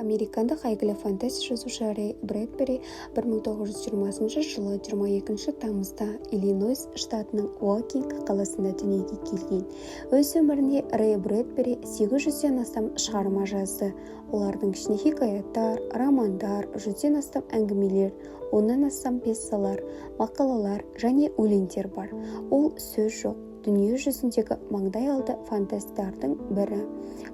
Американдық әйгілі фантастика жазушы Рэй Брэдбери 1920 жылы 22 тамызда Иллинойс штатының Уокинг қаласында дүниеге келген. Өз өмірінде Рэй Брэдбери 800-ден астам шығарма жазды. Олардың ішінде хикаяттар, романдар, 100-ден астам әңгімелер, 10-нан астам пьесалар, мақалалар және өлеңдер бар. Ол сөз жоқ, дүние жүзіндегі маңдай алды фантастардың бірі.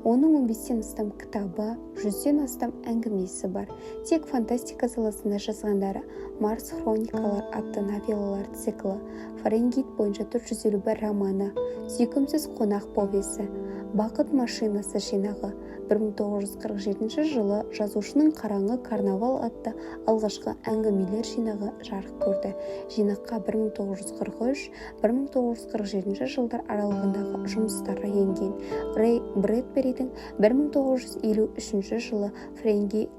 Оның 15-ден астам кітабы, 100-ден астам әңгімесі бар. Тек фантастика саласында жазғандары Марс хроникалар атты новеллалар циклі, Фаренгейт бойынша 451 романы, Сүйкімсіз қонақ повесі, Бақыт машинасы жинағы, 1947 жылы жазушының Қараңғы карнавал атты алғашқы әңгімелер жинағы жарық көрді. Жинаққа 1943-1947 жылдар аралығындағы жұмыстары енген. Рэй Брэдберидің 1953 жылы Фаренгейт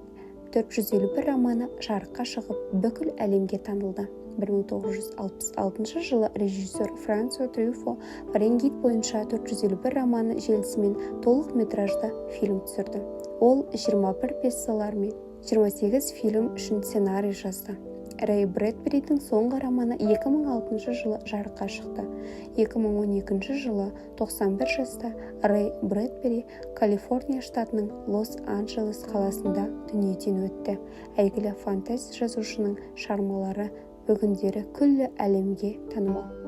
451 романы жарыққа шығып, бүкіл әлемге танылды. 1966 жылы режиссер Франсуа Трюфо Фаренгейт бойынша 451 романы желісімен толық метражды фильм түсірді. Ол 21 пьесалар мен 28 фильм үшін сценарий жазды. Рэй Брэдберидің соңғы романы 2006 жылы жарыққа шықты. 2012 жылы 91 жаста Рэй Брэдбери Калифорния штатының Лос-Анджелес қаласында дүниеден өтті. Әйгілі фантастика жазушының шығармалары бүгіндері күллі әлемге танымал.